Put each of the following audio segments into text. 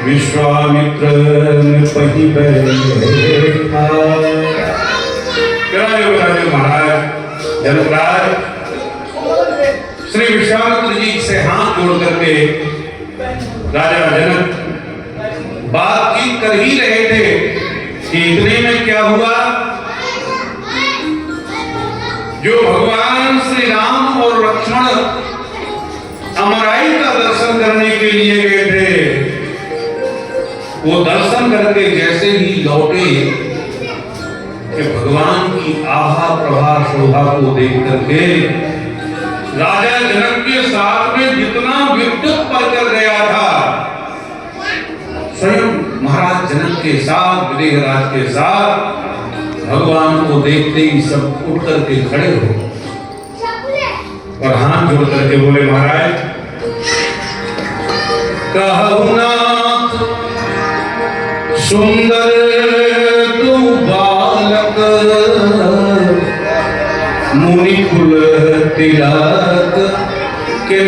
विश्वामित्र पही बैठा। महाराज जनकराज श्री विश्वामित्र जी से हाथ जोड़ करके राजा जनक बातचीत कर ही रहे थे कि इतने में क्या हुआ, जो भगवान श्री राम और लक्ष्मण अमराई का दर्शन करने के लिए गए थे, वो दर्शन करके जैसे ही लौटे कि भगवान की आभा प्रभा शोभा को देख करके राजा जनक के साथ में जितना विद्युत पड़कर गया था, स्वयं महाराज जनक के साथ विदेहराज के साथ भगवान को देखते ही सब उठ करके खड़े हो और हाथ जोड़ करके बोले, महाराज कहु नाथ सुंदर तू बालक, मुनि कुल तिलक के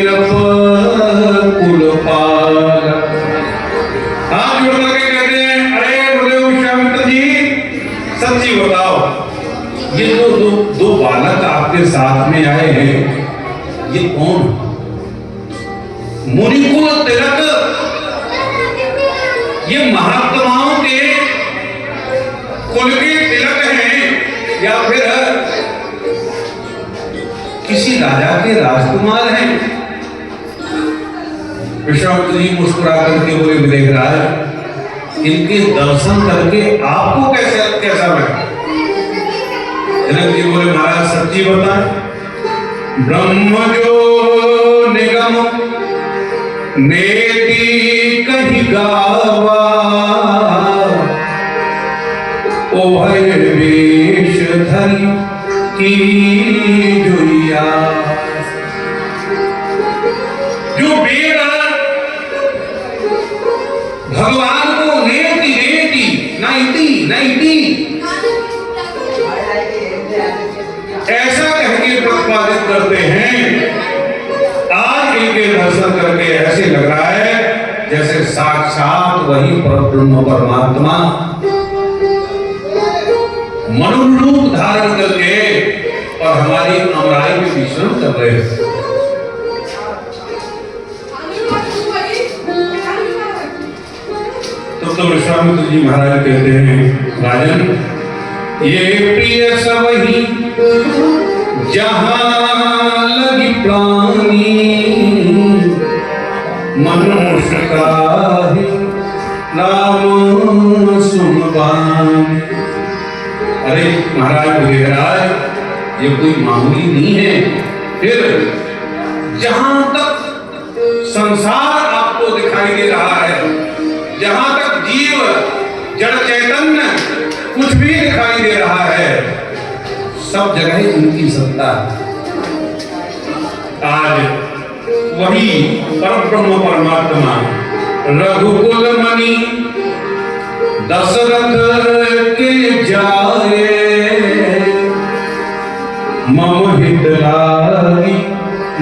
कुल पालक। हाथ जोड़ करके कहते हैं, अरे बोले विश्वामित्र जी सच्ची बताओ, ये दो बालक आपके साथ में आए हैं, ये कौन? मुनिकुल तिलक, ये महात्माओं के कुल के तिलक हैं या फिर किसी राजा के राजकुमार हैं? विश्वामित्र जी मुस्कुरा करके बोले, विदेहराज इनके दर्शन करके आपको कैसा लगा? सच्ची बताएं, ब्रह्म जो निगम नेति कही गावा, ओ भय वेश धरि की जुइया। जो वेद भगवान को नेति नेति नैति नैति ऐसा कह के प्रतिपादित करते हैं, आज इनके दर्शन करके ऐसे लग रहा है जैसे साक्षात वही परब्रह्म परमात्मा मनुष्य रूप धारण करके और हमारी अमराई में विश्राम कर रहे हैं। तो विश्वामित्र जी महाराज कहते हैं, राजन ये प्रिय सबही जहां लगी प्राणी, मनुष्य का ही नाम सुनबानी। अरे महाराज विराज, ये कोई मामूली नहीं है। फिर जहां तक संसार आपको दिखाई दे रहा है, जहां तक जीव जड़ चैतन्य कुछ भी दिखाई दे रहा है, सब जगह उनकी सत्ता। आज वही परब्रह्म परमात्मा रघुकुल मणि दशरथ के जाए, मम हित लागी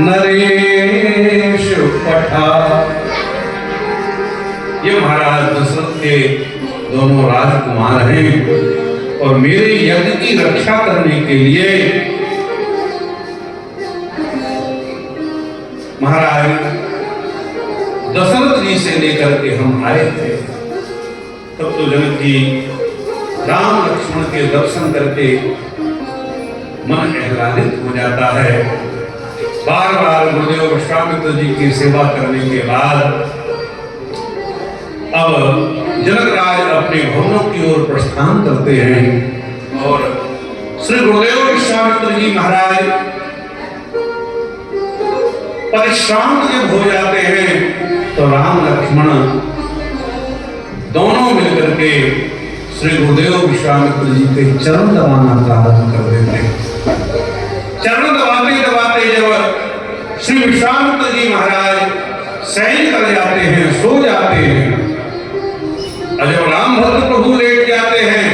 नरेश पठा। ये महाराज दशरथ के दोनों राजकुमार हैं और मेरे यज्ञ की रक्षा करने के लिए महाराज दशरथ जी से लेकर के हम आए थे। तब तो जनक जी राम लक्ष्मण के दर्शन करके मन आह्लादित हो जाता है। बार बार गुरुदेव विश्वामित्र जी की सेवा करने के बाद अब जनक राज अपने भवनों की ओर प्रस्थान करते हैं और श्री गुरुदेव विश्वामित्र जी महाराज परिश्रांत जब हो जाते हैं तो राम लक्ष्मण दोनों मिलकर के श्री गुरुदेव विश्वामित्र जी के चरण दबाना प्रारंभ कर देते हैं। चरण दबाते दबाते जब श्री विश्वामित्र जी महाराज शयन कर जाते हैं, सो जाते हैं, और जब राम भद्र प्रभु लेट जाते हैं,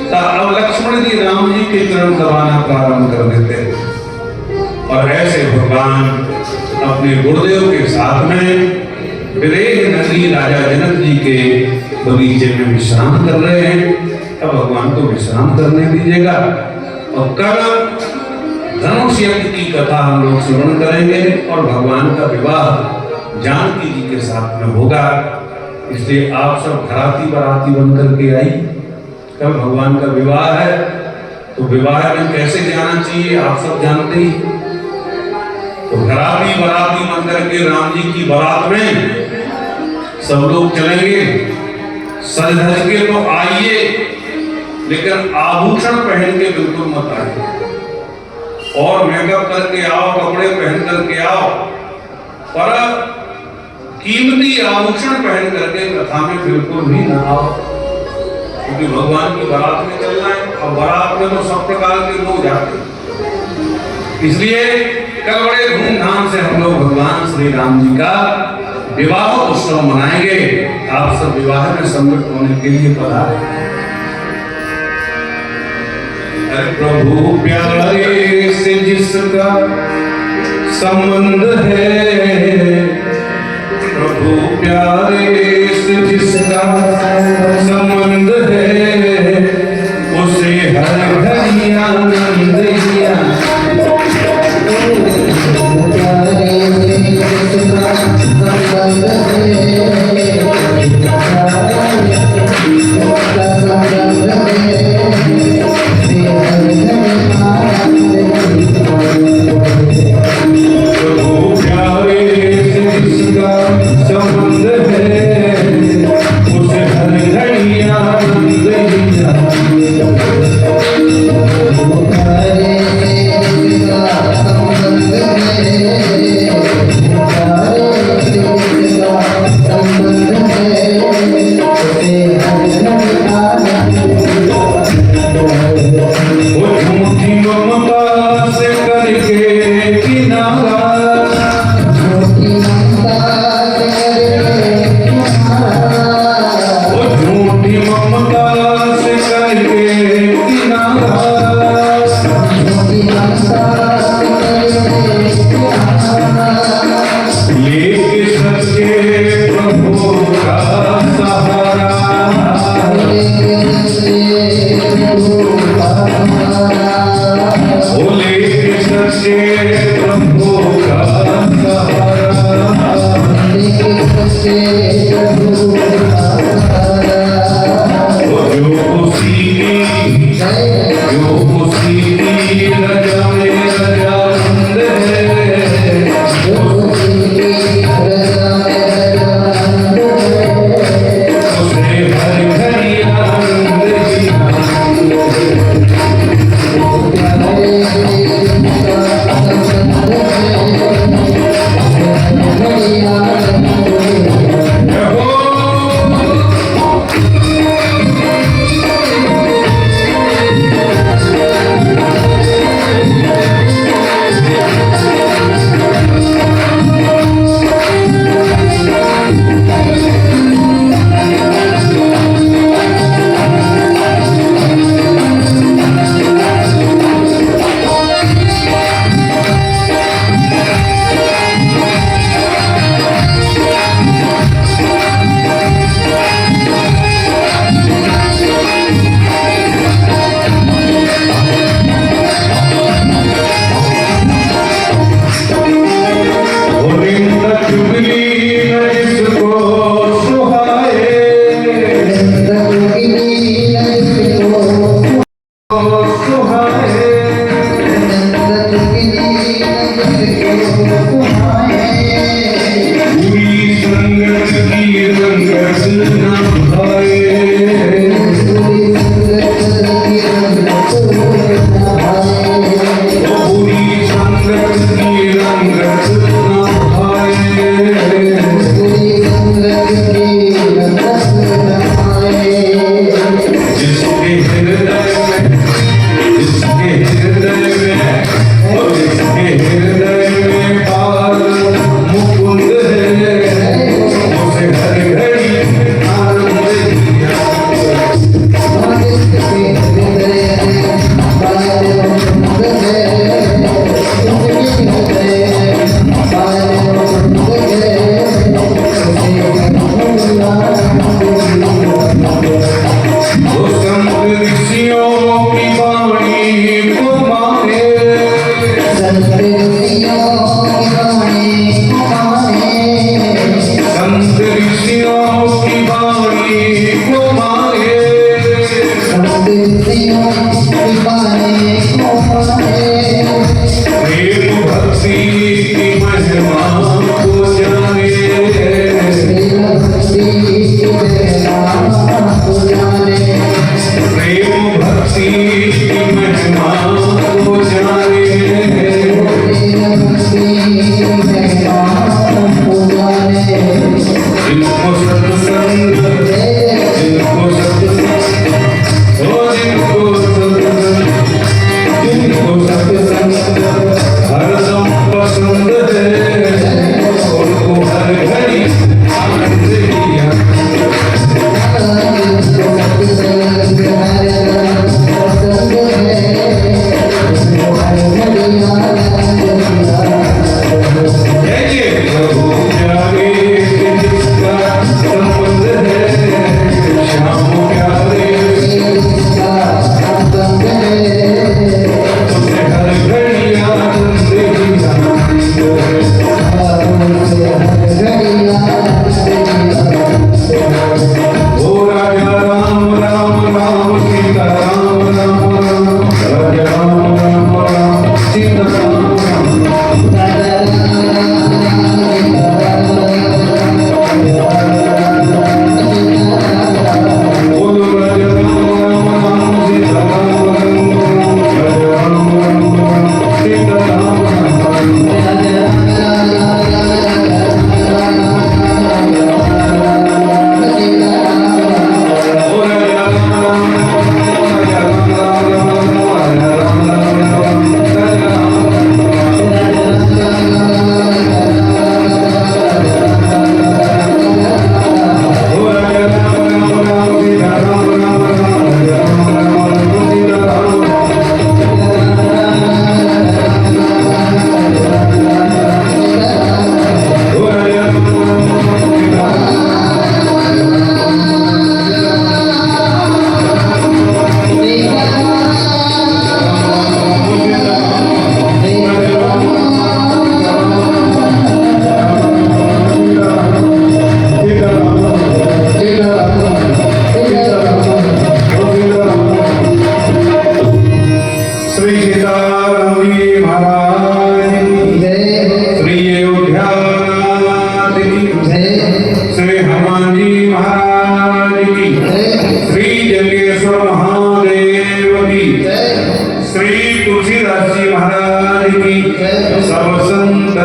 तब अब लक्ष्मण जी राम जी के चरण दबाना प्रारंभ कर देते हैं। और ऐसे भगवान अपने गुरुदेव के साथ में विदेह नगरी राजा जनक जी के बगीचे में विश्राम कर रहे हैं। अब भगवान को विश्राम करने दीजिएगा और कल धनुष यज्ञ की कथा हम लोग श्रवण करेंगे और भगवान का विवाह जानकी जी के साथ में होगा। इसलिए आप सब घराती बाराती बनकर के आई। कल भगवान का विवाह है तो विवाह में कैसे जाना चाहिए आप सब जानते ही। तो घराती बाराती बनकर के राम जी की बारात में सब लोग चलेंगे, सज धज के तो आइए, लेकिन आभूषण पहन के बिल्कुल मत आइए और मेकअप करके आओ, कपड़े पहन करके आओ, पर कीमती आभूषण पहन करके कथा में बिल्कुल भी ना आओ, क्योंकि भगवान की बारात में चलना है और बारात में तो सब प्रकार के लोग जाते हैं। इसलिए कल बड़े धूमधाम से हम लोग भगवान श्री राम जी का विवाह उत्सव मनाएंगे। आप सब विवाह में सम्मिलित होने के लिए पधारे। प्रभु प्यारे से जिसका संबंध है, प्रभु प्यारे से जिसका संबंध है, उसे हर घड़ी आनंद दिया। Oh बोले सच्चे प्रभु का जो उसी रजा में रजामंद है उसने हर घड़ी आनंद ही आनंद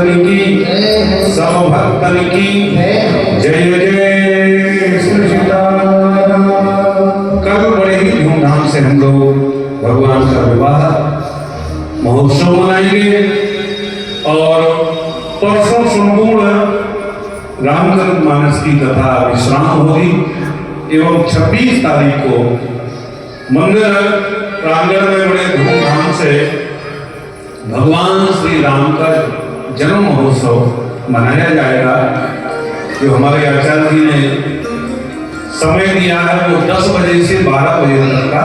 भगतन की, सब भक्तन की जय जय श्री सीताराम। कल बड़े ही धूमधाम से हम लोग भगवान का विवाह महोत्सव मनाएंगे और परसों संपूर्ण रामचरितमानस की कथा विश्राम होगी एवं 26 तारीख को मंदिर प्रांगण में बड़े धूमधाम से भगवान श्री राम का जन्म महोत्सव मनाया जाएगा। जो हमारे आचार्य जी ने समय दिया है वो 10 बजे से 12 बजे तक का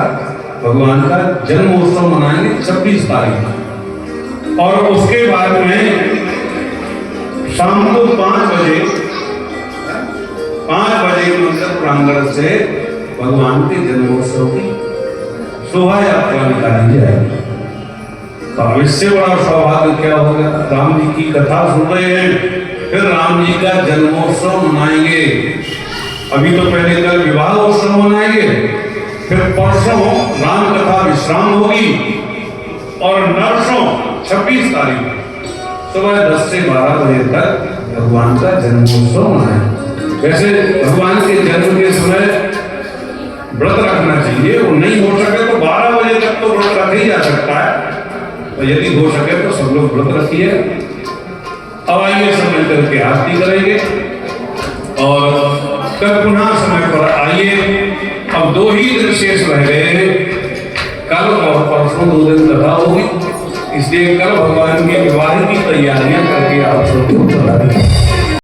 भगवान का जन्म महोत्सव मनाएंगे 26 तारीख को। और उसके बाद में शाम को 5 बजे मंदिर प्रांगण से भगवान के जन्मोत्सव की शोभा यात्रा निकाली जाएगी। तो अब इससे बड़ा सौभाग्य क्या होगा, राम जी की कथा सुन रहे हैं, फिर राम जी का जन्मोत्सव मनाएंगे। अभी तो पहले कल विवाह उत्सव मनाएंगे, फिर परसों राम कथा विश्राम होगी और नरसों 26 तारीख सुबह 10 से 12 बजे तक भगवान का जन्मोत्सव मनाएंगे। वैसे भगवान के जन्म के समय व्रत रखना चाहिए, वो नहीं हो सके तो 12 बजे तक तो व्रत रखा ही जा सकता है, तो यदि हो सके तो सब लोग व्रत रखिए। अब आइए समय करके आरती करेंगे और कल पुनः समय पर आइए। अब 2 ही दिन शेष रह गए, कल और परसों 2 दिन कथा होगी, इसलिए कल भगवान के विवाह की तैयारियां करके आप सबको बता दें।